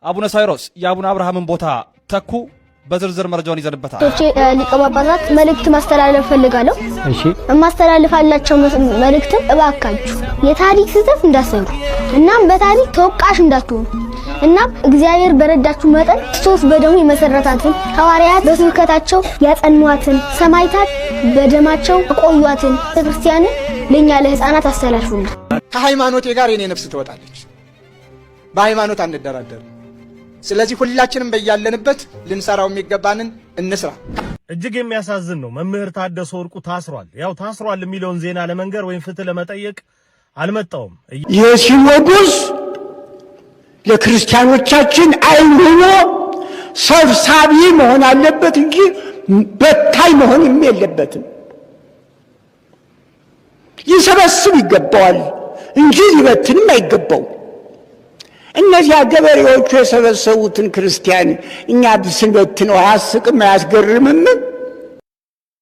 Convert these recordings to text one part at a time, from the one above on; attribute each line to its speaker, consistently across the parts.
Speaker 1: አቡነ ሳይሮስ የአቡነ አብርሃምን ቦታ ተኩ። በዝርዝር መረጃውን ይዘንበታል።
Speaker 2: ሊቀ ጳጳሳት መልእክት ማስተላለፍ ፈልጋለሁ።
Speaker 3: እሺ
Speaker 2: ማስተላለፋላችሁ መልእክት እባካችሁ የታሪክ ስህተት እንዳሰሩ እናም በታሪክ ተወቃሽ እንዳትሆኑ እናም እግዚአብሔር በረዳችሁ መጠን ክርስቶስ በደሙ የመሰረታትን ሐዋርያት በስብከታቸው ያጸኗትን ሰማዕታት በደማቸው ቆዩዋትን ክርስቲያንን ለኛ ለህፃናት አስተላልፉልን።
Speaker 4: ከሃይማኖቴ ጋር የኔ ነፍስ ትወጣለች። በሃይማኖት አንደራደር። ስለዚህ ሁላችንም በያለንበት ልንሰራው የሚገባንን እንስራ።
Speaker 5: እጅግ የሚያሳዝን ነው። መምህር ታደሰ ወርቁ ታስሯል። ያው ታስሯል የሚለውን ዜና ለመንገር ወይም ፍትህ ለመጠየቅ አልመጣውም።
Speaker 3: የሲኖዶስ ለክርስቲያኖቻችን አይን ሆኖ ሰብሳቢ መሆን አለበት እንጂ በታይ መሆን የለበትም። ይሰበስብ ይገባዋል እንጂ ሊበትንም አይገባው። እነዚያ ገበሬዎቹ የሰበሰቡትን ክርስቲያን እኛ ብስንበትነው አያስቅም አያስገርምም?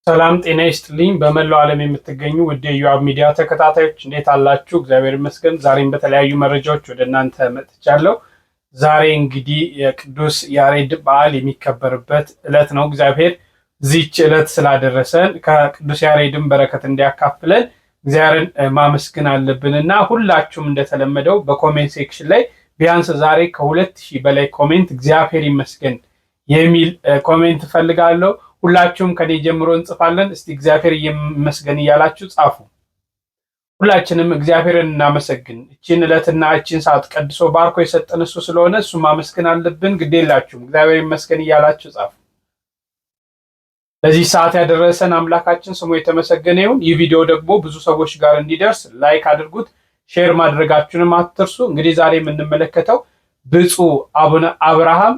Speaker 6: ሰላም ጤና ይስጥልኝ። በመላው ዓለም የምትገኙ ውድ የዮአብ ሚዲያ ተከታታዮች እንዴት አላችሁ? እግዚአብሔር ይመስገን። ዛሬም በተለያዩ መረጃዎች ወደ እናንተ መጥቻለሁ። ዛሬ እንግዲህ የቅዱስ ያሬድ በዓል የሚከበርበት ዕለት ነው። እግዚአብሔር እዚህች ዕለት ስላደረሰን ከቅዱስ ያሬድም በረከት እንዲያካፍለን እግዚአብሔርን ማመስገን አለብንና ሁላችሁም እንደተለመደው በኮሜንት ሴክሽን ላይ ቢያንስ ዛሬ ከ2000 በላይ ኮሜንት እግዚአብሔር ይመስገን የሚል ኮሜንት ፈልጋለሁ። ሁላችሁም ከኔ ጀምሮ እንጽፋለን። እስቲ እግዚአብሔር ይመስገን እያላችሁ ጻፉ። ሁላችንም እግዚአብሔርን እናመሰግን። እቺን ዕለትና እቺን ሰዓት ቀድሶ ባርኮ የሰጠን እሱ ስለሆነ እሱ ማመስገን አለብን። ግዴላችሁም እግዚአብሔር ይመስገን እያላችሁ ጻፉ። ለዚህ ሰዓት ያደረሰን አምላካችን ስሙ የተመሰገነ ይሁን። ይህ ቪዲዮ ደግሞ ብዙ ሰዎች ጋር እንዲደርስ ላይክ አድርጉት፣ ሼር ማድረጋችሁንም አትርሱ። እንግዲህ ዛሬ የምንመለከተው ብፁዕ አቡነ አብርሃም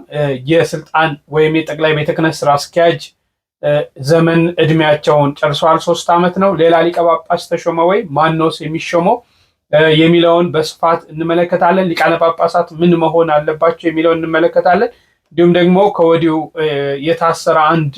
Speaker 6: የስልጣን ወይም የጠቅላይ ቤተ ክህነት ስራ አስኪያጅ ዘመን እድሜያቸውን ጨርሰዋል። 3 ዓመት ነው። ሌላ ሊቀ ጳጳስ ተሾመ ወይ ማንነውስ የሚሾመው የሚለውን በስፋት እንመለከታለን። ሊቃነ ጳጳሳት ምን መሆን አለባቸው የሚለውን እንመለከታለን። እንዲሁም ደግሞ ከወዲሁ የታሰረ አንድ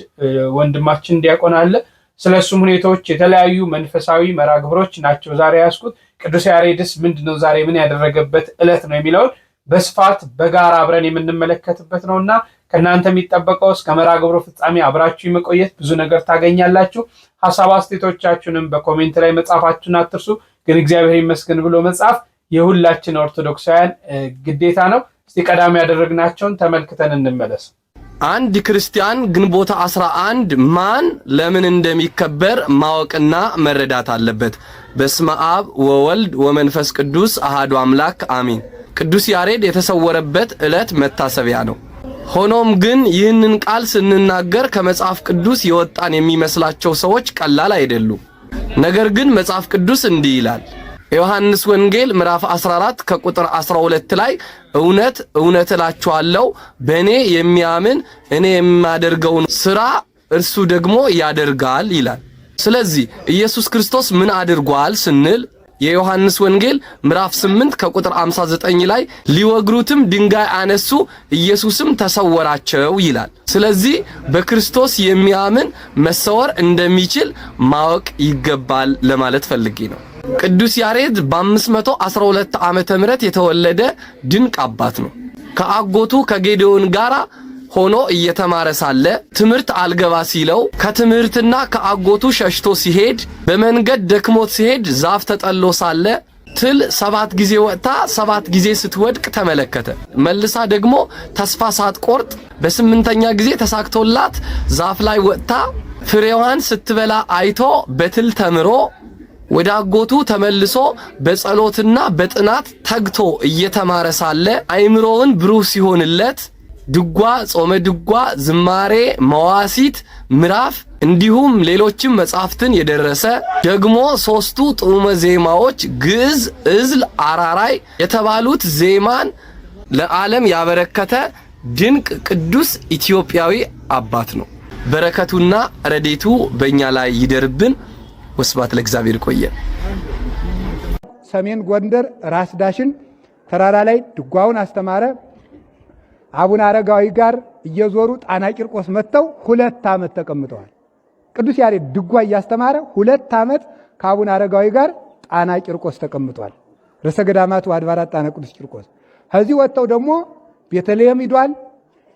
Speaker 6: ወንድማችን ዲያቆን አለ። ስለሱም ሁኔታዎች የተለያዩ መንፈሳዊ መርሃ ግብሮች ናቸው ዛሬ ያስኩት። ቅዱስ ያሬድስ ምንድነው ዛሬ ምን ያደረገበት ዕለት ነው የሚለውን በስፋት በጋራ አብረን የምንመለከትበት ነውና ከናንተ የሚጠበቀው እስከ መርሃ ግብሩ ፍጻሜ አብራችሁ መቆየት፣ ብዙ ነገር ታገኛላችሁ። ሐሳብ አስተያየቶቻችሁንም በኮሜንት ላይ መጻፋችሁን አትርሱ። ግን እግዚአብሔር ይመስገን ብሎ መጻፍ የሁላችን ኦርቶዶክሳውያን ግዴታ ነው። እስቲ ቀዳሚ ያደረግናቸውን ተመልክተን እንመለስ።
Speaker 7: አንድ ክርስቲያን ግንቦት 11 ማን ለምን እንደሚከበር ማወቅና መረዳት አለበት። በስመ አብ ወወልድ ወመንፈስ ቅዱስ አሃዱ አምላክ አሜን። ቅዱስ ያሬድ የተሰወረበት ዕለት መታሰቢያ ነው። ሆኖም ግን ይህንን ቃል ስንናገር ከመጽሐፍ ቅዱስ የወጣን የሚመስላቸው ሰዎች ቀላል አይደሉም። ነገር ግን መጽሐፍ ቅዱስ እንዲህ ይላል። ዮሐንስ ወንጌል ምዕራፍ 14 ከቁጥር 12 ላይ እውነት እውነት እላችኋለሁ በእኔ የሚያምን እኔ የማደርገውን ሥራ እርሱ ደግሞ ያደርጋል ይላል። ስለዚህ ኢየሱስ ክርስቶስ ምን አድርጓል ስንል የዮሐንስ ወንጌል ምዕራፍ 8 ከቁጥር 59 ላይ ሊወግሩትም ድንጋይ አነሱ፣ ኢየሱስም ተሰወራቸው ይላል። ስለዚህ በክርስቶስ የሚያምን መሰወር እንደሚችል ማወቅ ይገባል ለማለት ፈልጌ ነው። ቅዱስ ያሬድ በ512 ዓመተ ምህረት የተወለደ ድንቅ አባት ነው። ከአጎቱ ከጌዴዎን ጋር ሆኖ እየተማረ ሳለ ትምህርት አልገባ ሲለው ከትምህርትና ከአጎቱ ሸሽቶ ሲሄድ በመንገድ ደክሞት ሲሄድ ዛፍ ተጠሎ ሳለ ትል 7 ጊዜ ወጥታ 7 ጊዜ ስትወድቅ ተመለከተ። መልሳ ደግሞ ተስፋ ሳትቆርጥ በ8ኛ ጊዜ ተሳክቶላት ዛፍ ላይ ወጥታ ፍሬዋን ስትበላ አይቶ በትል ተምሮ ወደ አጎቱ ተመልሶ በጸሎትና በጥናት ተግቶ እየተማረ ሳለ አይምሮውን ብሩህ ሲሆንለት ድጓ፣ ጾመ ድጓ፣ ዝማሬ፣ መዋሲት፣ ምዕራፍ እንዲሁም ሌሎችም መጻሕፍትን የደረሰ ደግሞ 3ቱ ጥዑመ ዜማዎች ግዕዝ፣ ዕዝል፣ አራራይ የተባሉት ዜማን ለዓለም ያበረከተ ድንቅ ቅዱስ ኢትዮጵያዊ አባት ነው። በረከቱና ረዴቱ በእኛ ላይ ይደርብን። ወስብሐት ለእግዚአብሔር። ቆየ
Speaker 8: ሰሜን ጎንደር ራስ ዳሽን ተራራ ላይ ድጓውን አስተማረ። አቡነ አረጋዊ ጋር እየዞሩ ጣና ቂርቆስ መጥተው 2 ዓመት ተቀምጠዋል። ቅዱስ ያሬድ ድጓ እያስተማረ 2 ዓመት ከአቡነ አረጋዊ ጋር ጣና ቂርቆስ ተቀምጧል። ርዕሰ ገዳማቱ አድባራት ጣና ቅዱስ ቂርቆስ። ከዚህ ወጥተው ደግሞ ቤተልሔም ሂዷል።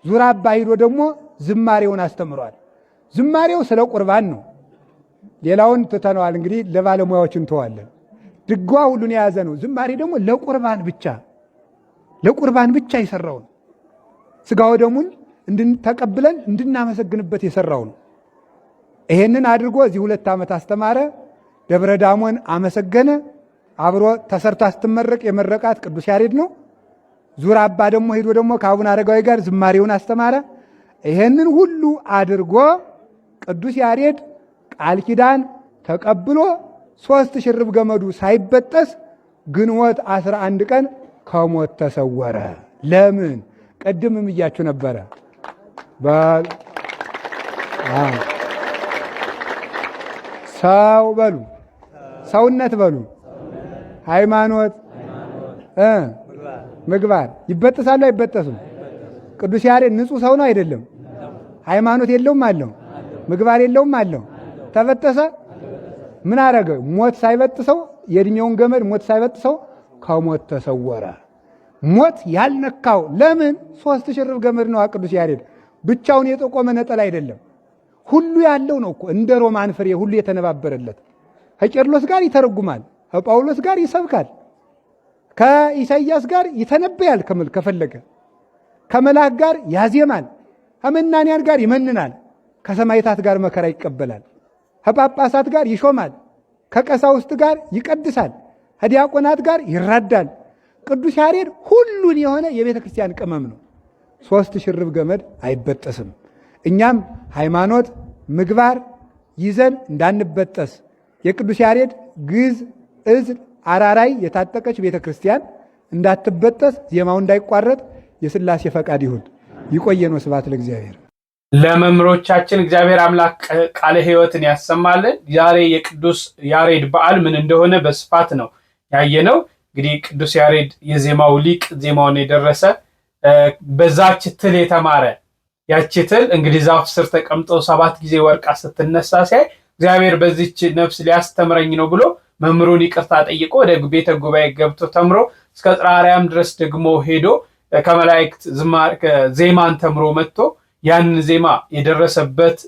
Speaker 8: ዙራ አባ ሂዶ ደግሞ ዝማሬውን አስተምሯል። ዝማሬው ስለ ቁርባን ነው። ሌላውን ትተነዋል። እንግዲህ ለባለሙያዎች እንተዋለን። ድጓ ሁሉን የያዘ ነው። ዝማሬ ደግሞ ለቁርባን ብቻ የሰራው ነው። ስጋው ደሙን እንድንተቀብለን እንድናመሰግንበት የሰራው ነው። ይሄንን አድርጎ እዚህ 2 ዓመት አስተማረ። ደብረ ዳሞን አመሰገነ። አብሮ ተሰርታ ስትመረቅ የመረቃት ቅዱስ ያሬድ ነው። ዙራ አባ ደግሞ ሄዶ ደግሞ ከአቡነ አረጋዊ ጋር ዝማሬውን አስተማረ። ይሄንን ሁሉ አድርጎ ቅዱስ ያሬድ ቃል ኪዳን ተቀብሎ 3 ሽርብ ገመዱ ሳይበጠስ ግንቦት 11 ቀን ከሞት ተሰወረ። ለምን? ቀድምም እያችሁ ነበረ። ሰው በሉ፣ ሰውነት በሉ፣ ሃይማኖት፣ ምግባር ይበጠሳሉ አይበጠሱም? ቅዱስ ያሬድ ንጹሕ ሰው ነው አይደለም? ሃይማኖት የለውም አለው? ምግባር የለውም አለው? ተበጠሰ? ምን አረገ? ሞት ሳይበጥሰው፣ የእድሜውን ገመድ ሞት ሳይበጥሰው ከሞት ተሰወረ። ሞት ያልነካው ለምን? 3 ሽርብ ገመድ ነው። ቅዱስ ያሬድ ብቻውን የጠቆመ ነጠላ አይደለም፣ ሁሉ ያለው ነው እኮ። እንደ ሮማን ፍሬ ሁሉ የተነባበረለት። ከቄርሎስ ጋር ይተረጉማል፣ ከጳውሎስ ጋር ይሰብካል፣ ከኢሳይያስ ጋር ይተነበያል፣ ከፈለገ ከመላክ ጋር ያዜማል፣ ከመናንያን ጋር ይመንናል፣ ከሰማይታት ጋር መከራ ይቀበላል፣ ከጳጳሳት ጋር ይሾማል፣ ከቀሳውስት ጋር ይቀድሳል፣ ከዲያቆናት ጋር ይራዳል። ቅዱስ ያሬድ ሁሉን የሆነ የቤተ ክርስቲያን ቅመም ነው። 3 ሽርብ ገመድ አይበጠስም። እኛም ሃይማኖት ምግባር ይዘን እንዳንበጠስ የቅዱስ ያሬድ ግዕዝ፣ ዕዝል፣ አራራይ የታጠቀች ቤተ ክርስቲያን እንዳትበጠስ፣ ዜማው እንዳይቋረጥ የሥላሴ ፈቃድ ይሁን። ይቆየን። ወስብሐት ለእግዚአብሔር።
Speaker 6: ለመምህሮቻችን እግዚአብሔር አምላክ ቃለ ሕይወትን ያሰማልን። ዛሬ የቅዱስ ያሬድ በዓል ምን እንደሆነ በስፋት ነው ያየነው። እንግዲህ ቅዱስ ያሬድ የዜማው ሊቅ፣ ዜማውን የደረሰ በዛች ትል የተማረ፣ ያቺ ትል እንግዲህ ዛፍ ስር ተቀምጦ 7 ጊዜ ወርቃ ስትነሳ ሲያይ እግዚአብሔር በዚች ነፍስ ሊያስተምረኝ ነው ብሎ መምህሩን ይቅርታ ጠይቆ ወደ ቤተ ጉባኤ ገብቶ ተምሮ እስከ ጽርሐ አርያም ድረስ ደግሞ ሄዶ ከመላእክት ዜማን ተምሮ መጥቶ ያንን ዜማ የደረሰበት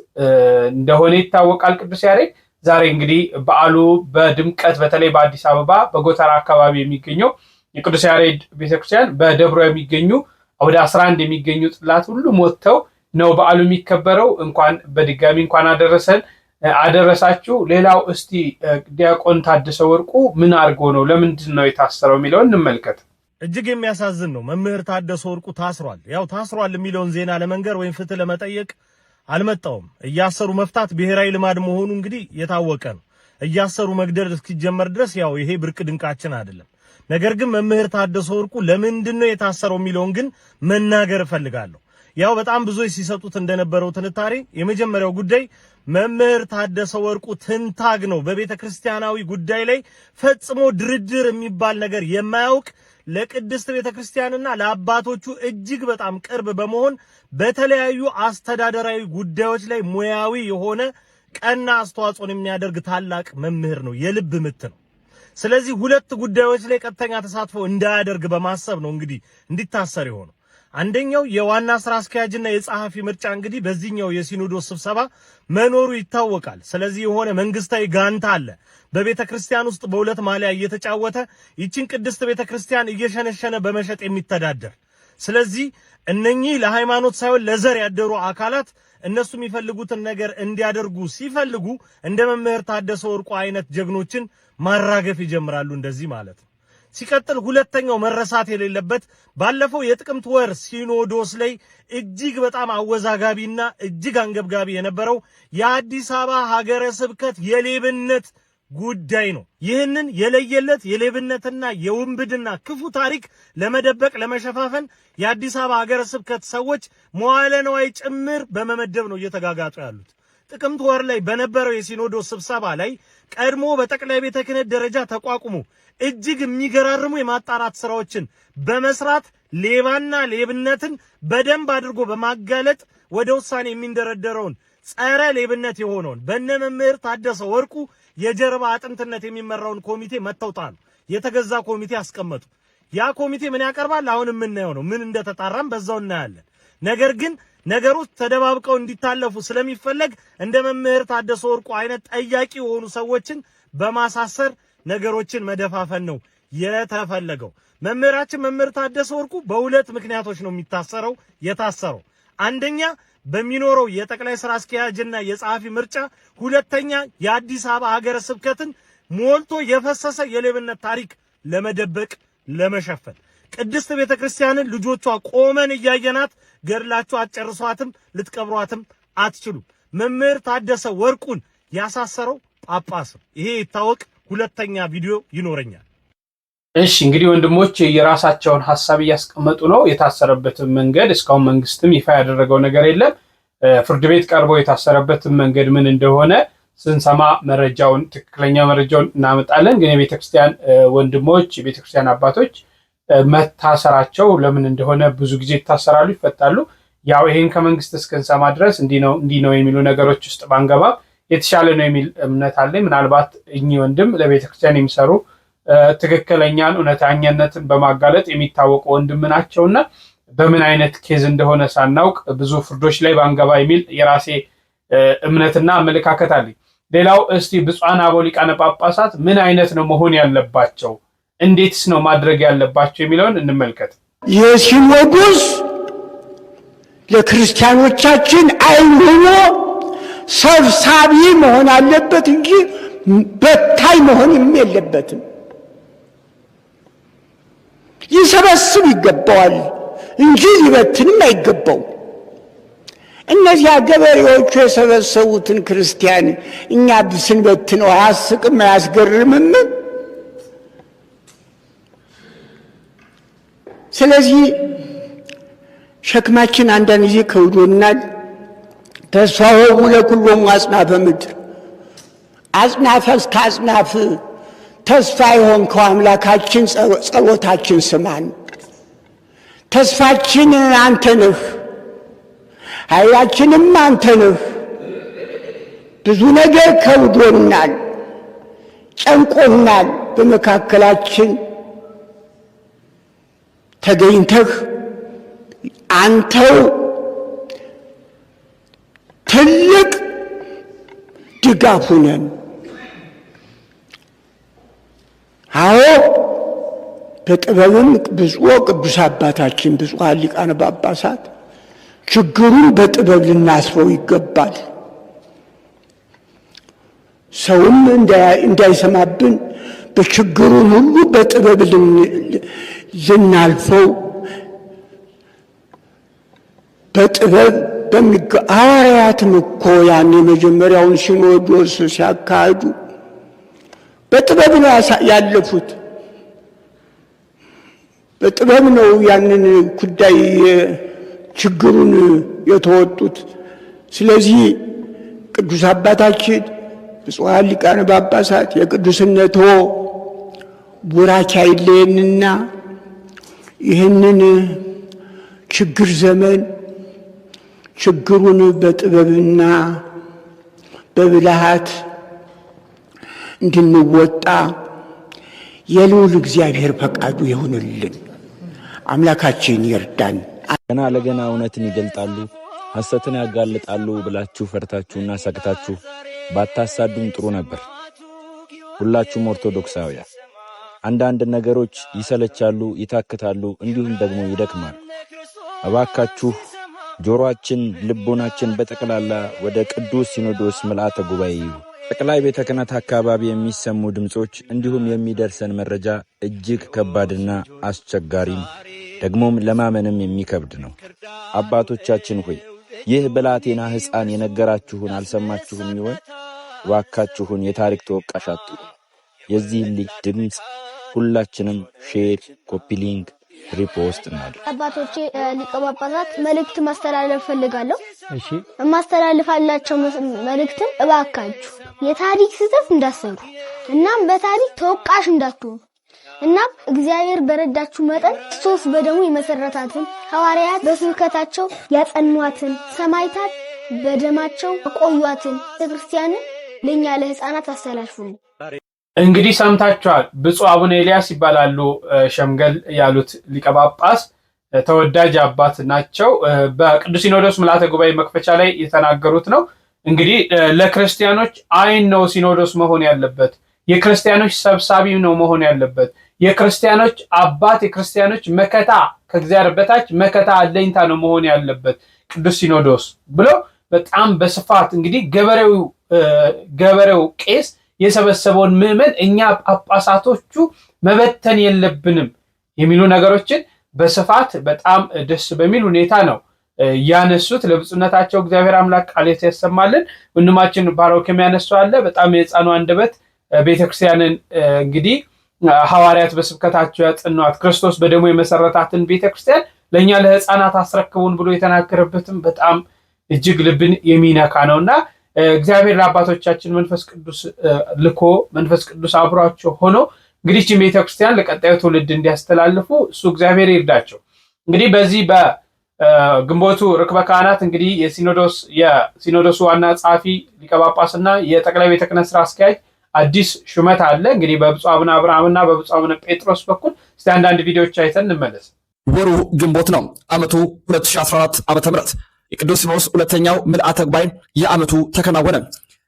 Speaker 6: እንደሆነ ይታወቃል ቅዱስ ያሬድ። ዛሬ እንግዲህ በዓሉ በድምቀት በተለይ በአዲስ አበባ በጎተራ አካባቢ የሚገኘው የቅዱስ ያሬድ ቤተክርስቲያን በደብሮ የሚገኙ ወደ 11 የሚገኙ ጥላት ሁሉ ሞተው ነው በዓሉ የሚከበረው። እንኳን በድጋሚ እንኳን አደረሳችሁ። ሌላው እስቲ ዲያቆን ታደሰ ወርቁ ምን አድርጎ ነው ለምንድን ነው የታሰረው የሚለውን እንመልከት።
Speaker 5: እጅግ የሚያሳዝን ነው። መምህር ታደሰ ወርቁ ታስሯል። ያው ታስሯል የሚለውን ዜና ለመንገር ወይም ፍትህ ለመጠየቅ አልመጣውም። እያሰሩ መፍታት ብሔራዊ ልማድ መሆኑ እንግዲህ የታወቀ ነው። እያሰሩ መግደል እስኪጀመር ድረስ ያው ይሄ ብርቅ ድንቃችን አይደለም። ነገር ግን መምህር ታደሰ ወርቁ ለምንድነው የታሰረው የሚለውን ግን መናገር እፈልጋለሁ። ያው በጣም ብዙዎች ሲሰጡት እንደነበረው ትንታሬ የመጀመሪያው ጉዳይ መምህር ታደሰ ወርቁ ትንታግ ነው። በቤተ ክርስቲያናዊ ጉዳይ ላይ ፈጽሞ ድርድር የሚባል ነገር የማያውቅ ለቅድስት ቤተ ክርስቲያንና ለአባቶቹ እጅግ በጣም ቅርብ በመሆን በተለያዩ አስተዳደራዊ ጉዳዮች ላይ ሙያዊ የሆነ ቀና አስተዋጽኦን የሚያደርግ ታላቅ መምህር ነው። የልብ ምት ነው። ስለዚህ 2 ጉዳዮች ላይ ቀጥተኛ ተሳትፎ እንዳያደርግ በማሰብ ነው እንግዲህ እንዲታሰር የሆነው። አንደኛው የዋና ስራ አስኪያጅና የጸሐፊ ምርጫ እንግዲህ በዚህኛው የሲኖዶስ ስብሰባ መኖሩ ይታወቃል። ስለዚህ የሆነ መንግስታዊ ጋንታ አለ በቤተ ክርስቲያን ውስጥ በሁለት ማሊያ እየተጫወተ ይችን ቅድስት ቤተ ክርስቲያን እየሸነሸነ በመሸጥ የሚተዳደር። ስለዚህ እነኚህ ለሃይማኖት ሳይሆን ለዘር ያደሩ አካላት እነሱ የሚፈልጉትን ነገር እንዲያደርጉ ሲፈልጉ እንደ መምህር ታደሰ ወርቁ አይነት ጀግኖችን ማራገፍ ይጀምራሉ። እንደዚህ ማለት ነው። ሲቀጥል ሁለተኛው መረሳት የሌለበት ባለፈው የጥቅምት ወር ሲኖዶስ ላይ እጅግ በጣም አወዛጋቢና እጅግ አንገብጋቢ የነበረው የአዲስ አበባ ሀገረ ስብከት የሌብነት ጉዳይ ነው። ይህንን የለየለት የሌብነትና የውንብድና ክፉ ታሪክ ለመደበቅ ለመሸፋፈን የአዲስ አበባ ሀገረ ስብከት ሰዎች መዋዕለ ንዋይ ጭምር በመመደብ ነው እየተጋጋጡ ያሉት። ጥቅምት ወር ላይ በነበረው የሲኖዶስ ስብሰባ ላይ ቀድሞ በጠቅላይ ቤተ ክህነት ደረጃ ተቋቁሞ እጅግ የሚገራርሙ የማጣራት ስራዎችን በመስራት ሌባና ሌብነትን በደንብ አድርጎ በማጋለጥ ወደ ውሳኔ የሚንደረደረውን ጸረ ሌብነት የሆነውን በእነ መምህር ታደሰ ወርቁ የጀርባ አጥንትነት የሚመራውን ኮሚቴ መተውጣሉ። የተገዛ ኮሚቴ አስቀመጡ። ያ ኮሚቴ ምን ያቀርባል? አሁን የምናየው ነው። ምን እንደተጣራም በዛው እናያለን። ነገር ግን ነገሮች ተደባብቀው እንዲታለፉ ስለሚፈለግ እንደ መምህር ታደሰ ወርቁ አይነት ጠያቂ የሆኑ ሰዎችን በማሳሰር ነገሮችን መደፋፈን ነው የተፈለገው። መምህራችን መምህር ታደሰ ወርቁ በሁለት ምክንያቶች ነው የታሰረው። አንደኛ በሚኖረው የጠቅላይ ስራ አስኪያጅና የጸሐፊ ምርጫ፣ ሁለተኛ የአዲስ አበባ ሀገረ ስብከትን ሞልቶ የፈሰሰ የሌብነት ታሪክ ለመደበቅ ለመሸፈን። ቅድስት ቤተክርስቲያንን ልጆቿ ቆመን እያየናት ገድላችሁ አጨርሷትም ልትቀብሯትም አትችሉም። መምህር ታደሰ ወርቁን ያሳሰረው ጳጳስ ይሄ ይታወቅ። ሁለተኛ ቪዲዮ ይኖረኛል።
Speaker 6: እሺ እንግዲህ ወንድሞች የራሳቸውን ሐሳብ እያስቀመጡ ነው። የታሰረበትን መንገድ እስካሁን መንግስትም ይፋ ያደረገው ነገር የለም። ፍርድ ቤት ቀርቦ የታሰረበትን መንገድ ምን እንደሆነ ስንሰማ ትክክለኛ መረጃውን እናመጣለን። ግን የቤተክርስቲያን ወንድሞች፣ የቤተክርስቲያን አባቶች መታሰራቸው ለምን እንደሆነ ብዙ ጊዜ ይታሰራሉ፣ ይፈታሉ። ያው ይሄን ከመንግስት እስክንሰማ ድረስ እንዲህ ነው የሚሉ ነገሮች ውስጥ ባንገባ የተሻለ ነው የሚል እምነት አለኝ። ምናልባት እኚህ ወንድም ለቤተክርስቲያን የሚሰሩ ትክክለኛን እውነተኛነትን በማጋለጥ የሚታወቁ ወንድም ናቸውና በምን አይነት ኬዝ እንደሆነ ሳናውቅ ብዙ ፍርዶች ላይ ባንገባ የሚል የራሴ እምነትና አመለካከት አለኝ። ሌላው እስቲ ብፁዓን አበው ሊቃነ ጳጳሳት ምን አይነት ነው መሆን ያለባቸው፣ እንዴትስ ነው ማድረግ ያለባቸው የሚለውን እንመልከት።
Speaker 3: የሲኖዶስ ለክርስቲያኖቻችን አይን ሆኖ ሰብሳቢ መሆን አለበት እንጂ በታይ መሆንም የለበትም። ይሰበስብ ይገባዋል እንጂ ሊበትንም አይገባው። እነዚያ ገበሬዎቹ የሰበሰቡትን ክርስቲያን እኛ ስንበትነው አያስቅም? አያስገርምም? ስለዚህ ሸክማችን አንዳንድ ጊዜ ከብዶናል። ተስፋው ለኩሎም አጽናፈ ምድር፣ አጽናፈ እስከ አጽናፍ ተስፋ የሆንከው አምላካችን ጸሎታችን ስማን። ተስፋችን አንተ ነህ፣ ኃይላችንም አንተ ነህ። ብዙ ነገር ከብዶናል፣ ጨንቆናል። በመካከላችን ተገኝተህ አንተው ትልቅ ድጋፍ ሁነን። አዎ በጥበብም ብፁዕ ቅዱስ አባታችን ብፁዓን ሊቃነ ጳጳሳት ችግሩን በጥበብ ልናስበው ይገባል። ሰውም እንዳይሰማብን በችግሩን ሁሉ በጥበብ ልናልፈው በጥበብ ሐዋርያትም እኮ ያን የመጀመሪያውን ሲኖዶስ ሲያካሂዱ በጥበብ ነው ያለፉት። በጥበብ ነው ያንን ጉዳይ ችግሩን የተወጡት። ስለዚህ ቅዱስ አባታችን ብፁዓን ሊቃነ ጳጳሳት የቅዱስነቶ ቡራኬ አይለየንና ይህንን ችግር ዘመን ችግሩን በጥበብና በብልሃት እንድንወጣ የልዑል እግዚአብሔር ፈቃዱ ይሁንልን። አምላካችን ይርዳን።
Speaker 9: ገና ለገና እውነትን ይገልጣሉ፣ ሐሰትን ያጋልጣሉ ብላችሁ ፈርታችሁና ሰግታችሁ ባታሳዱን ጥሩ ነበር። ሁላችሁም ኦርቶዶክሳውያን አንዳንድ ነገሮች ይሰለቻሉ፣ ይታክታሉ፣ እንዲሁም ደግሞ ይደክማሉ። እባካችሁ ጆሮአችን፣ ልቦናችን በጠቅላላ ወደ ቅዱስ ሲኖዶስ ምልአተ ጉባኤ ይሁን። ጠቅላይ ቤተ ክህነት አካባቢ የሚሰሙ ድምጾች እንዲሁም የሚደርሰን መረጃ እጅግ ከባድና አስቸጋሪም ደግሞም ለማመንም የሚከብድ ነው። አባቶቻችን ሆይ ይህ ብላቴና ሕፃን የነገራችሁን አልሰማችሁም ይሆን? እባካችሁን የታሪክ ተወቃሽ አትሁኑ። የዚህ ልጅ ድምፅ ሁላችንም ሼር፣ ኮፒሊንግ፣ ሪፖስት እናድርግ።
Speaker 2: አባቶቼ ሊቀ ጳጳሳት መልእክት ማስተላለፍ ፈልጋለሁ። እሺ ማስተላለፋላቸው መልእክትም እባካችሁ የታሪክ ስህተት እንዳሰሩ እናም በታሪክ ተወቃሽ እንዳትሆኑ እናም እግዚአብሔር በረዳችሁ መጠን ክርስቶስ በደሙ የመሰረታትን ሐዋርያት በስብከታቸው ያጸኗትን ሰማዕታት በደማቸው ያቆዩአትን ቤተክርስቲያንን ለኛ ለሕፃናት አስተላልፉልን።
Speaker 6: እንግዲህ ሰምታችኋል። ብፁዕ አቡነ ኤልያስ ይባላሉ ሸምገል ያሉት ሊቀ ጳጳስ ተወዳጅ አባት ናቸው። በቅዱስ ሲኖዶስ ምልዓተ ጉባኤ መክፈቻ ላይ የተናገሩት ነው። እንግዲህ ለክርስቲያኖች አይን ነው ሲኖዶስ መሆን ያለበት፣ የክርስቲያኖች ሰብሳቢ ነው መሆን ያለበት፣ የክርስቲያኖች አባት፣ የክርስቲያኖች መከታ፣ ከእግዚአብሔር በታች መከታ አለኝታ ነው መሆን ያለበት ቅዱስ ሲኖዶስ ብሎ በጣም በስፋት እንግዲህ ገበሬው ቄስ የሰበሰበውን ምዕመን እኛ ጳጳሳቶቹ መበተን የለብንም የሚሉ ነገሮችን በስፋት በጣም ደስ በሚል ሁኔታ ነው ያነሱት። ለብፁዕነታቸው እግዚአብሔር አምላክ ቃል ያሰማልን። ወንድማችን ባሮክም ያነሳው አለ። በጣም የሕፃኑ አንደበት ቤተክርስቲያንን እንግዲህ ሐዋርያት በስብከታቸው ያጸኗት ክርስቶስ በደሙ የመሰረታትን ቤተክርስቲያን ለእኛ ለሕፃናት አስረክቡን ብሎ የተናገረበትም በጣም እጅግ ልብን የሚነካ ነውና እግዚአብሔር ለአባቶቻችን መንፈስ ቅዱስ ልኮ መንፈስ ቅዱስ አብሯቸው ሆኖ እንግዲህ ይህችን ቤተክርስቲያን ለቀጣዩ ትውልድ እንዲያስተላልፉ እሱ እግዚአብሔር ይርዳቸው። እንግዲህ በዚህ በግንቦቱ ርክበ ካህናት እንግዲህ የሲኖዶሱ ዋና ጸሐፊ ሊቀ ጳጳስና የጠቅላይ ቤተ ክህነት ስራ አስኪያጅ አዲስ ሹመት አለ። እንግዲህ በብፁዕ አቡነ አብርሃምና በብፁዕ አቡነ ጴጥሮስ በኩል እስቲ አንዳንድ ቪዲዮዎች አይተን እንመለስ።
Speaker 10: ወሩ ግንቦት ነው። ዓመቱ 2014 ዓ.ም የቅዱስ ሲኖዶስ ሁለተኛው ምልዓተ ጉባኤ የዓመቱ ተከናወነ።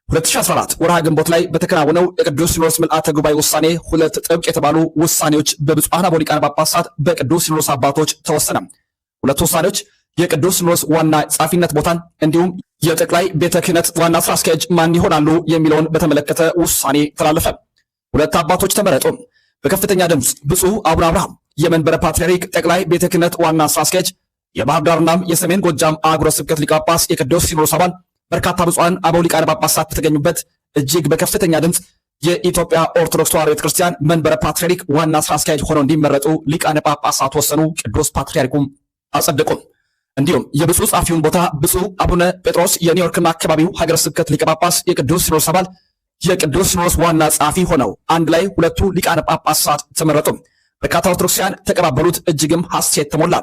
Speaker 10: 2014 ወርሃ ግንቦት ላይ በተከናወነው የቅዱስ ሲኖዶስ ምልዓተ ጉባኤ ውሳኔ ሁለት ጥብቅ የተባሉ ውሳኔዎች በብፁዓን አበው ሊቃነ ጳጳሳት በቅዱስ ሲኖዶስ አባቶች ተወሰነ። ሁለት ውሳኔዎች የቅዱስ ሲኖዶስ ዋና ጸሐፊነት ቦታን እንዲሁም የጠቅላይ ቤተ ክህነት ዋና ስራ አስኪያጅ ማን ይሆናሉ የሚለውን በተመለከተ ውሳኔ ተላለፈ። ሁለት አባቶች ተመረጡ። በከፍተኛ ድምፅ ብፁዕ አቡነ አብርሃም የመንበረ ፓትርያርክ ጠቅላይ ቤተ ክህነት ዋና ስራ አስኪያጅ፣ የባህር ዳርና የሰሜን ጎጃም አህጉረ ስብከት ሊቀ ጳጳስ የቅዱስ ሲኖዶስ አባል፣ በርካታ ብፁዓን አበው ሊቃነ ጳጳሳት በተገኙበት እጅግ በከፍተኛ ድምፅ የኢትዮጵያ ኦርቶዶክስ ተዋሕዶ ቤተክርስቲያን መንበረ ፓትርያርክ ዋና ስራ አስኪያጅ ሆነው እንዲመረጡ ሊቃነ ጳጳሳት ወሰኑ። ቅዱስ ፓትርያርኩም አጸደቁ። እንዲሁም የብፁዕ ጸሐፊውን ቦታ ብፁዕ አቡነ ጴጥሮስ የኒውዮርክና አካባቢው ሀገረ ስብከት ሊቀ ጳጳስ የቅዱስ ሲኖዶስ አባል የቅዱስ ሲኖዶስ ዋና ጸሐፊ ሆነው አንድ ላይ ሁለቱ ሊቃነ ጳጳሳት ተመረጡ። በርካታ ኦርቶዶክሳውያን ተቀባበሉት። እጅግም ሐሴት ተሞላ።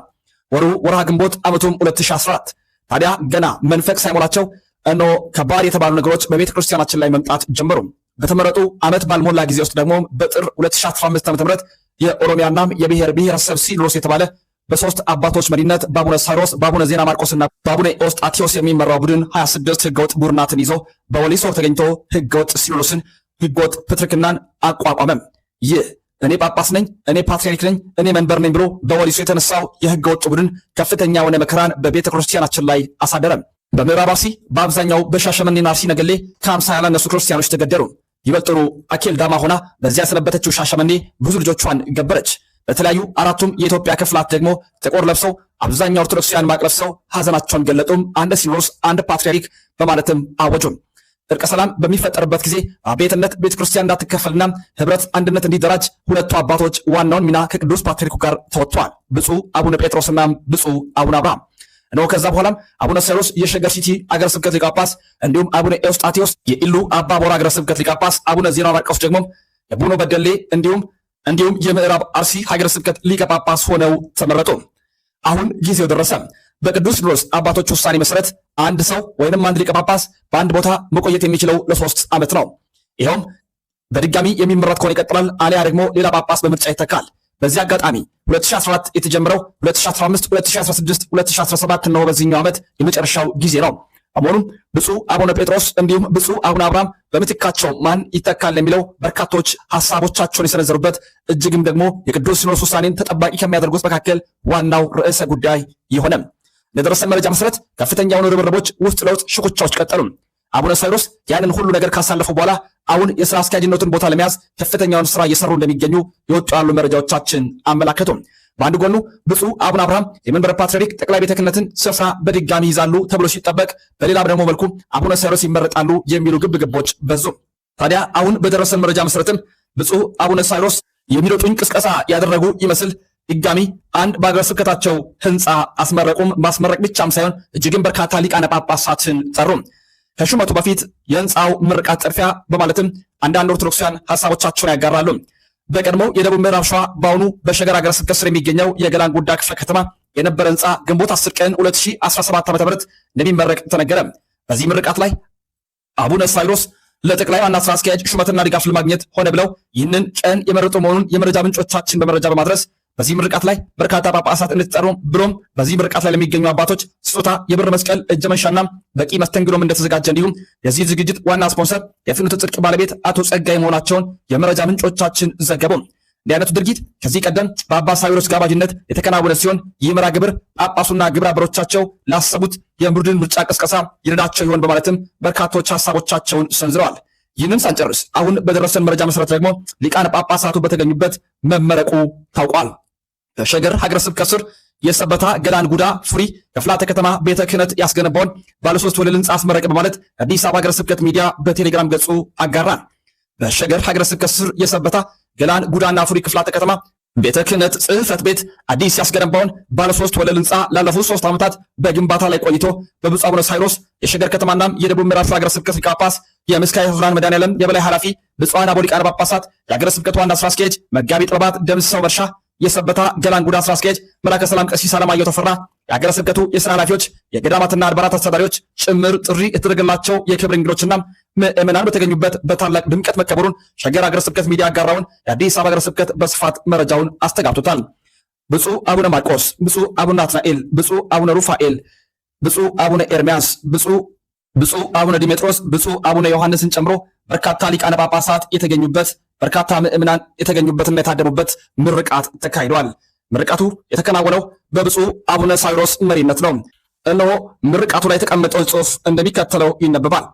Speaker 10: ወሩ ወርሃ ግንቦት ዓመቱም 2014 ታዲያ ገና መንፈቅ ሳይሞላቸው እነሆ ከባድ የተባሉ ነገሮች በቤተ ክርስቲያናችን ላይ መምጣት ጀመሩ። በተመረጡ ዓመት ባልሞላ ጊዜ ውስጥ ደግሞ በጥር 2015 ዓ.ም የኦሮሚያና የብሔር ብሔረሰብ ሲኖዶስ የተባለ በሶስት አባቶች መሪነት በአቡነ ሳይሮስ፣ በአቡነ ዜና ማርቆስና በአቡነ ኤዎስጣቴዎስ የሚመራው ቡድን 26 ህገወጥ ቡድናትን ይዞ በወሊሶ ተገኝቶ ህገወጥ ሲኖዶስን፣ ህገወጥ ፕትርክናን አቋቋመም። ይህ እኔ ጳጳስ ነኝ፣ እኔ ፓትርያርክ ነኝ፣ እኔ መንበር ነኝ ብሎ በወሊሶ የተነሳው የህገወጥ ቡድን ከፍተኛ የሆነ መከራን በቤተ ክርስቲያናችን ላይ አሳደረም። በምዕራብ አርሲ በአብዛኛው በሻሸመኔና አርሲ ነገሌ ከ50 ያላነሱ ክርስቲያኖች ተገደሉ። ይበልጥሩ አኬል ዳማ ሆና በዚያ የሰነበተችው ሻሸመኔ ብዙ ልጆቿን ገበረች። በተለያዩ አራቱም የኢትዮጵያ ክፍላት ደግሞ ጥቁር ለብሰው አብዛኛው ኦርቶዶክሳውያን ማቅ ለብሰው ሐዘናቸውን ገለጡም። አንድ ሲኖዶስ፣ አንድ ፓትርያርክ በማለትም አወጁም። እርቀ ሰላም በሚፈጠርበት ጊዜ አብያትነት ቤተክርስቲያን እንዳትከፈልና ህብረት አንድነት እንዲደራጅ ሁለቱ አባቶች ዋናውን ሚና ከቅዱስ ፓትርያርኩ ጋር ተወጥተዋል። ብፁዕ አቡነ ጴጥሮስና ብፁዕ አቡነ አብርሃም እነሆ ከዛ በኋላም አቡነ ሳይሮስ የሸገር ሲቲ አገረ ስብከት ሊቀ ጳጳስ፣ እንዲሁም አቡነ ኤዎስጣቴዎስ የኢሉ አባቦራ አገረ ስብከት ሊቀ ጳጳስ፣ አቡነ ዜና ማርቆስ ደግሞ የቡኖ በደሌ እንዲሁም የምዕራብ አርሲ ሀገረ ስብከት ሊቀ ጳጳስ ሆነው ተመረጡ። አሁን ጊዜው ደረሰ። በቅዱስ ሲኖዶስ አባቶች ውሳኔ መሰረት አንድ ሰው ወይንም አንድ ሊቀ ጳጳስ በአንድ ቦታ መቆየት የሚችለው ለ3 ዓመት ነው። ይኸውም በድጋሚ የሚመረጥ ከሆነ ይቀጥላል፣ አሊያ ደግሞ ሌላ ጳጳስ በምርጫ ይተካል። በዚህ አጋጣሚ 2014 የተጀመረው 2015፣ 2016፣ 2017 ነው በዚህኛው ዓመት የመጨረሻው ጊዜ ነው። በመሆኑም ብፁዕ አቡነ ጴጥሮስ እንዲሁም ብፁዕ አቡነ አብርሃም በምትካቸው ማን ይተካል የሚለው በርካቶች ሀሳቦቻቸውን የሰነዘሩበት እጅግም ደግሞ የቅዱስ ሲኖዶስ ውሳኔን ተጠባቂ ከሚያደርጉት መካከል ዋናው ርዕሰ ጉዳይ የሆነ ለደረሰን መረጃ መሰረት ከፍተኛ የሆኑ ርብርቦች፣ ውስጥ ለውጥ ሽኩቻዎች ቀጠሉ። አቡነ ሳይሮስ ያንን ሁሉ ነገር ካሳለፉ በኋላ አሁን የስራ አስኪያጅነቱን ቦታ ለመያዝ ከፍተኛውን ስራ እየሰሩ እንደሚገኙ የወጡ ያሉ መረጃዎቻችን አመላከቱ። በአንድ ጎኑ ብፁዕ አቡነ አብርሃም የመንበረ ፓትርያርክ ጠቅላይ ቤተ ክህነትን ስፍራ በድጋሚ ይዛሉ ተብሎ ሲጠበቅ፣ በሌላ ደግሞ መልኩ አቡነ ሳይሮስ ይመረጣሉ የሚሉ ግብግቦች በዙ። ታዲያ አሁን በደረሰን መረጃ መሰረትም ብፁዕ አቡነ ሳይሮስ የሚሮጡኝ ቅስቀሳ ያደረጉ ይመስል ድጋሚ አንድ በአገረ ስብከታቸው ህንፃ አስመረቁም። ማስመረቅ ብቻም ሳይሆን እጅግም በርካታ ሊቃነ ጳጳሳትን ጠሩ። ከሹመቱ በፊት የህንፃው ምርቃት ጥድፊያ በማለትም አንዳንድ ኦርቶዶክሳውያን ሀሳቦቻቸውን ያጋራሉ። በቀድሞው የደቡብ ምዕራብ ሸዋ በአሁኑ በሸገር ሀገረ ስብከት ስር የሚገኘው የገላን ጉዳ ክፍለ ከተማ የነበረ ህንፃ ግንቦት 10 ቀን 2017 ዓ.ም እንደሚመረቅ ተነገረ። በዚህ ምርቃት ላይ አቡነ ሳይሮስ ለጠቅላይ ዋና ስራ አስኪያጅ ሹመትና ድጋፍ ለማግኘት ሆነ ብለው ይህንን ቀን የመረጡ መሆኑን የመረጃ ምንጮቻችን በመረጃ በማድረስ በዚህ ምርቃት ላይ በርካታ ጳጳሳት እንድትጠሩ ብሎም በዚህ ምርቃት ላይ ለሚገኙ አባቶች ስጦታ፣ የብር መስቀል፣ እጀ መንሻና በቂ መስተንግዶም እንደተዘጋጀ እንዲሁም የዚህ ዝግጅት ዋና ስፖንሰር የፍኖተ ጽድቅ ባለቤት አቶ ጸጋይ መሆናቸውን የመረጃ ምንጮቻችን ዘገቡ። እንዲህ አይነቱ ድርጊት ከዚህ ቀደም በአባ ሳዊሮስ ጋባዥነት የተከናወነ ሲሆን ይህ መርሃ ግብር ጳጳሱና ግብረ አበሮቻቸው ላሰቡት የቡድን ምርጫ ቅስቀሳ ይረዳቸው ይሆን በማለትም በርካቶች ሀሳቦቻቸውን ሰንዝረዋል። ይህንን ሳንጨርስ አሁን በደረሰን መረጃ መሰረት ደግሞ ሊቃነ ጳጳሳቱ በተገኙበት መመረቁ ታውቋል። በሸገር ሀገረ ስብከት ስር የሰበታ ገላን ጉዳ ፉሪ ከፍላተ ከተማ ቤተ ክህነት ያስገነባውን ባለሶስት ወለል ህንጻ አስመረቀ በማለት አዲስ አበባ ሀገረ ስብከት ሚዲያ በቴሌግራም ገጹ አጋራ። በሸገር ሀገረ ስብከት ስር የሰበታ ገላን ጉዳና ፉሪ ክፍላተ ከተማ ቤተ ክህነት ጽሕፈት ቤት አዲስ ያስገነባውን ባለሶስት ወለል ህንጻ ላለፉት 3 ዓመታት በግንባታ ላይ ቆይቶ በብፁዕ አቡነ ሳይሮስ የሸገር ከተማና የደቡብ ምዕራብ ሀገረ ስብከት ሊቀ ጳጳስ የምስካየ ኅዙናን መድኃኔዓለም የበላይ ኃላፊ ብፁዓን አበው ሊቃነ ጳጳሳት የሀገረ ስብከቱ ዋና ስራ አስኪያጅ መጋቢ ጥበባት ደምሰው መርሻ የሰበታ ገላን ጉዳ ስራ አስኪያጅ መላከ ሰላም ቀሲስ አለማየሁ ተፈራ የሀገረ ስብከቱ የስራ ኃላፊዎች የገዳማትና አድባራት አስተዳዳሪዎች ጭምር ጥሪ የተደረገላቸው የክብር እንግዶችና ምዕመናን በተገኙበት በታላቅ ድምቀት መከበሩን ሸገር ሀገረ ስብከት ሚዲያ ያጋራውን የአዲስ አበባ ሀገረ ስብከት በስፋት መረጃውን አስተጋብቶታል። ብፁዕ አቡነ ማርቆስ፣ ብፁዕ አቡነ ናትናኤል፣ ብፁዕ አቡነ ሩፋኤል፣ ብፁዕ አቡነ ኤርሚያስ፣ ብፁዕ አቡነ ዲሜጥሮስ፣ ብፁዕ አቡነ ዮሐንስን ጨምሮ በርካታ ሊቃነ ጳጳሳት የተገኙበት በርካታ ምዕመናን የተገኙበትና የታደሙበት ምርቃት ተካሂዷል። ምርቃቱ የተከናወነው በብፁዕ አቡነ ሳዊሮስ መሪነት ነው። እነሆ ምርቃቱ ላይ የተቀመጠው ጽሑፍ እንደሚከተለው ይነበባል።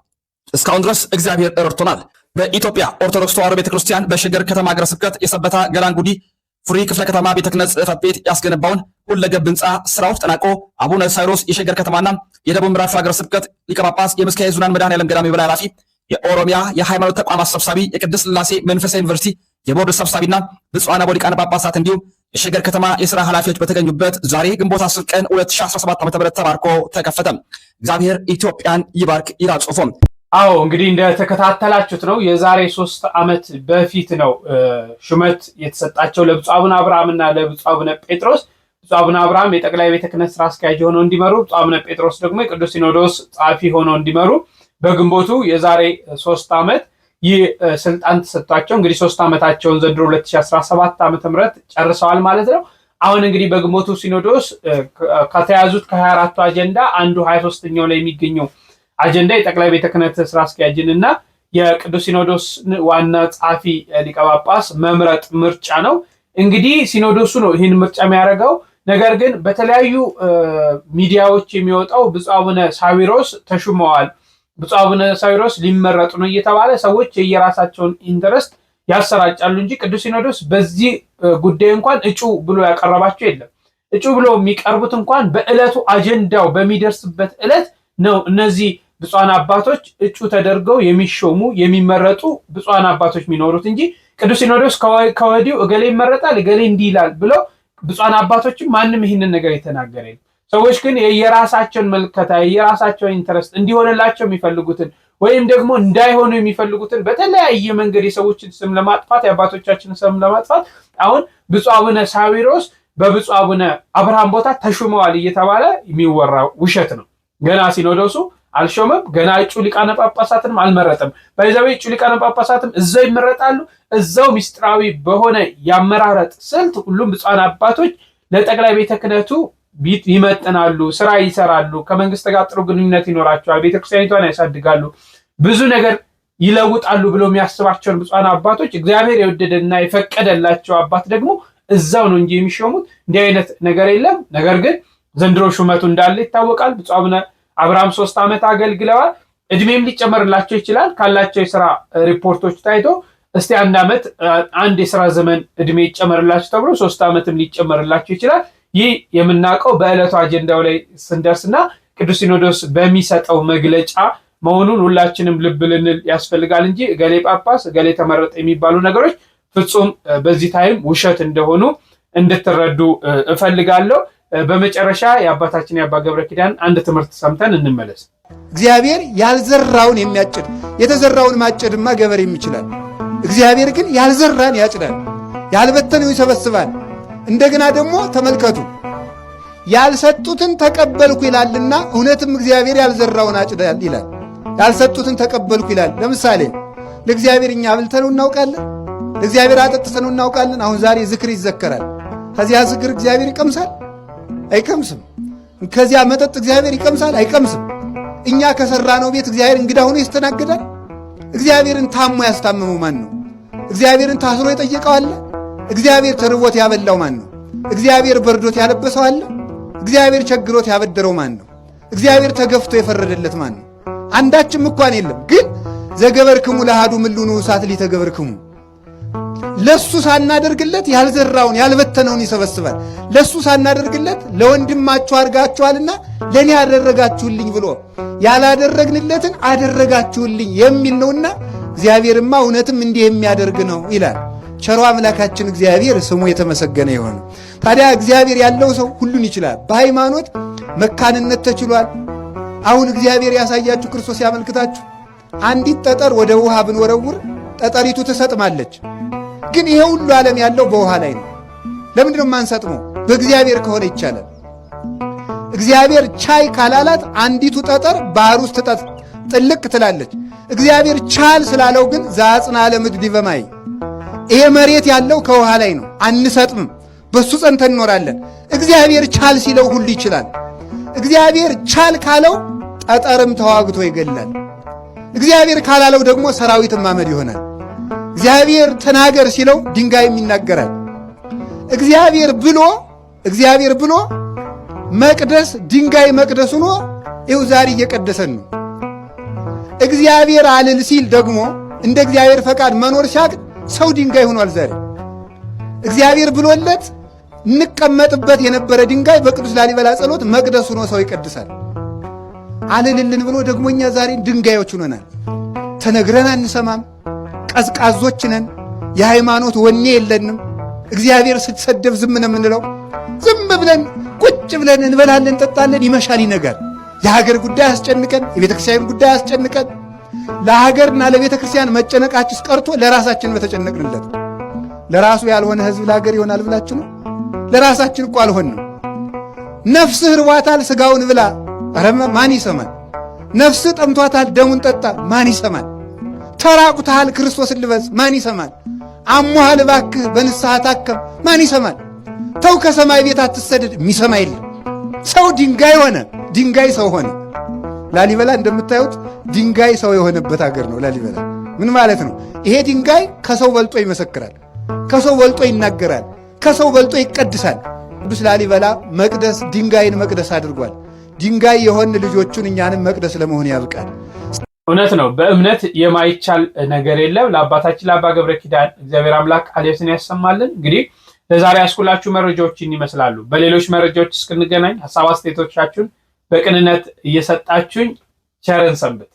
Speaker 10: እስካሁን ድረስ እግዚአብሔር ረድቶናል። በኢትዮጵያ ኦርቶዶክስ ተዋሕዶ ቤተክርስቲያን በሸገር ከተማ ሀገረ ስብከት የሰበታ ገላን ጉዲ ፉሪ ክፍለ ከተማ ቤተ ክህነት ጽሕፈት ቤት ያስገነባውን ሁለገብ ህንፃ ስራው ተጠናቆ አቡነ ሳይሮስ የሸገር ከተማና የደቡብ ምዕራብ ሀገረ ስብከት ሊቀ ጳጳስ የምስካየ ኅዙናን መድኃኔዓለም ገዳም የበላይ ኃላፊ የኦሮሚያ የሃይማኖት ተቋማት ሰብሳቢ የቅድስት ሥላሴ መንፈሳዊ ዩኒቨርሲቲ የቦርድ ሰብሳቢና ብፁዓን አበው ሊቃነ ጳጳሳት እንዲሁም የሸገር ከተማ የሥራ ኃላፊዎች በተገኙበት ዛሬ ግንቦት 10 ቀን 2017 ዓ.ም ተባርኮ ተከፈተ። እግዚአብሔር ኢትዮጵያን ይባርክ ይላል ጽሑፉም።
Speaker 6: አዎ እንግዲህ እንደተከታተላችሁት ነው። የዛሬ 3 ዓመት በፊት ነው ሹመት የተሰጣቸው ለብፁዕ አቡነ አብርሃምና ለብፁዕ አቡነ ጴጥሮስ። ብፁዕ አቡነ አብርሃም የጠቅላይ ቤተ ክህነት ስራ አስኪያጅ ሆነው እንዲመሩ፣ ብፁዕ አቡነ ጴጥሮስ ደግሞ የቅዱስ ሲኖዶስ ጸሐፊ ሆነው እንዲመሩ በግንቦቱ የዛሬ 3 ዓመት ይህ ስልጣን ተሰጥቷቸው እንግዲህ 3 ዓመታቸውን ዘንድሮ 2017 ዓ.ም ጨርሰዋል ማለት ነው። አሁን እንግዲህ በግንቦቱ ሲኖዶስ ከተያዙት ከ24ቱ አጀንዳ አንዱ 23ኛው ላይ የሚገኘው አጀንዳ የጠቅላይ ቤተ ክህነት ስራ አስኪያጅን እና የቅዱስ ሲኖዶስ ዋና ጸሐፊ ሊቀ ጳጳስ መምረጥ ምርጫ ነው። እንግዲህ ሲኖዶሱ ነው ይህን ምርጫ የሚያደርገው። ነገር ግን በተለያዩ ሚዲያዎች የሚወጣው ብፁዕ አቡነ ሳዊሮስ ተሹመዋል፣ ብፁዕ አቡነ ሳዊሮስ ሊመረጡ ነው እየተባለ ሰዎች የየራሳቸውን ኢንተረስት ያሰራጫሉ እንጂ ቅዱስ ሲኖዶስ በዚህ ጉዳይ እንኳን እጩ ብሎ ያቀረባቸው የለም። እጩ ብሎ የሚቀርቡት እንኳን በዕለቱ አጀንዳው በሚደርስበት ዕለት ነው። እነዚህ ብፁዓን አባቶች እጩ ተደርገው የሚሾሙ የሚመረጡ ብፁዓን አባቶች የሚኖሩት እንጂ ቅዱስ ሲኖዶስ ከወዲሁ እገሌ ይመረጣል እገሌ እንዲህ ይላል ብለው ብፁዓን አባቶችም ማንም ይህንን ነገር የተናገረ የለም። ሰዎች ግን የየራሳቸውን መልከታ የየራሳቸውን ኢንተረስት እንዲሆንላቸው የሚፈልጉትን ወይም ደግሞ እንዳይሆኑ የሚፈልጉትን በተለያየ መንገድ የሰዎችን ስም ለማጥፋት የአባቶቻችንን ስም ለማጥፋት አሁን ብፁዕ አቡነ ሳዊሮስ በብፁዕ አቡነ አብርሃም ቦታ ተሹመዋል እየተባለ የሚወራ ውሸት ነው። ገና ሲኖዶሱ አልሾመም። ገና እጩ ሊቃነ ጳጳሳትንም አልመረጠም። በዚያው እጩ ሊቃነ ጳጳሳትም እዛው ይመረጣሉ። እዛው ሚስጥራዊ በሆነ ያመራረጥ ስልት ሁሉም ብፁዓን አባቶች ለጠቅላይ ቤተ ክህነቱ ይመጥናሉ፣ ስራ ይሰራሉ፣ ከመንግስት ጋር ጥሩ ግንኙነት ይኖራቸዋል፣ ቤተክርስቲያኒቷን ያሳድጋሉ፣ ብዙ ነገር ይለውጣሉ ብሎ የሚያስባቸውን ብፁዓን አባቶች እግዚአብሔር የወደደና የፈቀደላቸው አባት ደግሞ እዛው ነው እንጂ የሚሾሙት እንዲህ አይነት ነገር የለም። ነገር ግን ዘንድሮ ሹመቱ እንዳለ ይታወቃል። ብፁዕ አቡነ አብርሃም 3 ዓመት አገልግለዋል። እድሜም ሊጨመርላቸው ይችላል ካላቸው የስራ ሪፖርቶች ታይቶ እስቲ 1 ዓመት አንድ የስራ ዘመን እድሜ ይጨመርላቸው ተብሎ 3 ዓመትም ሊጨመርላቸው ይችላል። ይህ የምናውቀው በዕለቱ አጀንዳው ላይ ስንደርስና ቅዱስ ሲኖዶስ በሚሰጠው መግለጫ መሆኑን ሁላችንም ልብ ልንል ያስፈልጋል እንጂ እገሌ ጳጳስ እገሌ ተመረጠ የሚባሉ ነገሮች ፍጹም በዚህ ታይም ውሸት እንደሆኑ እንድትረዱ እፈልጋለሁ። በመጨረሻ የአባታችን የአባ ገብረ ኪዳን አንድ ትምህርት ሰምተን እንመለስ።
Speaker 8: እግዚአብሔር ያልዘራውን የሚያጭድ የተዘራውን ማጨድማ ገበሬም ይችላል። እግዚአብሔር ግን ያልዘራን ያጭዳል፣ ያልበተነው ይሰበስባል። እንደገና ደግሞ ተመልከቱ፣ ያልሰጡትን ተቀበልኩ ይላልና እውነትም እግዚአብሔር ያልዘራውን አጭዳል ይላል። ያልሰጡትን ተቀበልኩ ይላል። ለምሳሌ ለእግዚአብሔር እኛ አብልተነው እናውቃለን? ለእግዚአብሔር አጠጥተነው እናውቃለን? አሁን ዛሬ ዝክር ይዘከራል። ከዚያ ዝክር እግዚአብሔር ይቀምሳል? አይቀምስም። ከዚያ መጠጥ እግዚአብሔር ይቀምሳል? አይቀምስም። እኛ ከሰራነው ቤት እግዚአብሔር እንግዳ ሆኖ ይስተናግዳል? እግዚአብሔርን ታሞ ያስታመመው ማን ነው? እግዚአብሔርን ታስሮ የጠየቀው አለ? እግዚአብሔር ተርቦት ያበላው ማን ነው? እግዚአብሔር በርዶት ያለበሰው አለ? እግዚአብሔር ቸግሮት ያበደረው ማን ነው? እግዚአብሔር ተገፍቶ የፈረደለት ማን ነው? አንዳችም እንኳን የለም። ግን ዘገበርክሙ ለአሐዱ ምሉኑ እሳት ሊተገበርክሙ፣ ለሱ ሳናደርግለት ያልዘራውን ያልበተነውን ይሰበስባል። ለሱ ሳናደርግለት ለወንድማችሁ አድርጋችኋልና ለኔ ያደረጋችሁልኝ ብሎ ያላደረግንለትን አደረጋችሁልኝ የሚል ነውና እግዚአብሔርማ እውነትም እንዲህ የሚያደርግ ነው ይላል። ቸሮ አምላካችን እግዚአብሔር ስሙ የተመሰገነ ይሁን። ታዲያ እግዚአብሔር ያለው ሰው ሁሉን ይችላል። በሃይማኖት መካንነት ተችሏል። አሁን እግዚአብሔር ያሳያችሁ ክርስቶስ ያመልክታችሁ። አንዲት ጠጠር ወደ ውሃ ብንወረውር ጠጠሪቱ ትሰጥማለች። ግን ይሄ ሁሉ ዓለም ያለው በውሃ ላይ ነው። ለምንድን ነው የማንሰጥመው? በእግዚአብሔር ከሆነ ይቻላል። እግዚአብሔር ቻይ ካላላት አንዲቱ ጠጠር ባህር ውስጥ ጥልቅ ትላለች። እግዚአብሔር ቻል ስላለው ግን ዘአጽንዐ ለምድር ዲበ ማይ፣ ይሄ መሬት ያለው ከውሃ ላይ ነው። አንሰጥምም፣ በሱ ጸንተን እንኖራለን። እግዚአብሔር ቻል ሲለው ሁሉ ይችላል። እግዚአብሔር ቻል ካለው ጠጠርም ተዋግቶ ይገላል። እግዚአብሔር ካላለው ደግሞ ሰራዊትም ማመድ ይሆናል። እግዚአብሔር ተናገር ሲለው ድንጋይም ይናገራል። እግዚአብሔር ብሎ መቅደስ ድንጋይ መቅደስ ሆኖ ይኸው ዛሬ እየቀደሰን ነው። እግዚአብሔር አልል ሲል ደግሞ እንደ እግዚአብሔር ፈቃድ መኖር ሲያቅት ሰው ድንጋይ ሆኗል። ዛሬ እግዚአብሔር ብሎለት እንቀመጥበት የነበረ ድንጋይ በቅዱስ ላሊበላ ጸሎት መቅደስ ሆኖ ሰው ይቀድሳል። አልልልን ብሎ ደግሞ እኛ ዛሬ ድንጋዮች ሆነናል። ተነግረን አንሰማም። ቀዝቃዞች ነን። የሃይማኖት ወኔ የለንም። እግዚአብሔር ስትሰደብ ዝም ነው የምንለው። ዝም ብለን ቁጭ ብለን እንበላለን፣ እንጠጣለን፣ ይመሻል ይነጋል። የሀገር ጉዳይ አስጨንቀን፣ የቤተ ክርስቲያን ጉዳይ አስጨንቀን፣ ለሀገርና ለቤተ ክርስቲያን መጨነቃችስ ቀርቶ ለራሳችን በተጨነቅንለት። ለራሱ ያልሆነ ህዝብ ለሀገር ይሆናል ብላችሁ ነው? ለራሳችን እኮ አልሆንም። ነፍስህ ርቧታል፣ ስጋውን ብላ፣ ኧረ ማን ይሰማል? ነፍስህ ጠምቷታል፣ ደሙን ጠጣ፣ ማን ይሰማል? ተራቁተሃል፣ ክርስቶስን ልበስ፣ ማን ይሰማል? አሞሃል፣ እባክህ በንስሐ ታከም፣ ማን ይሰማል? ተው ከሰማይ ቤት አትሰደድ፣ የሚሰማ የለም። ሰው ድንጋይ ሆነ፣ ድንጋይ ሰው ሆነ። ላሊበላ እንደምታዩት ድንጋይ ሰው የሆነበት ሀገር ነው ላሊበላ። ምን ማለት ነው? ይሄ ድንጋይ ከሰው በልጦ ይመሰክራል፣ ከሰው በልጦ ይናገራል፣ ከሰው በልጦ ይቀድሳል። ቅዱስ ላሊበላ መቅደስ ድንጋይን መቅደስ አድርጓል። ድንጋይ የሆን ልጆቹን እኛንም መቅደስ ለመሆን ያብቃል።
Speaker 6: እውነት ነው። በእምነት የማይቻል ነገር የለም። ለአባታችን ለአባ ገብረ ኪዳን እግዚአብሔር አምላክ ቃልዎትን ያሰማልን። እንግዲህ ለዛሬ ያስኩላችሁ መረጃዎችን ይመስላሉ። በሌሎች መረጃዎች እስክንገናኝ ሀሳብ አስተያየቶቻችሁን በቅንነት እየሰጣችሁኝ ቸርን ሰንብት።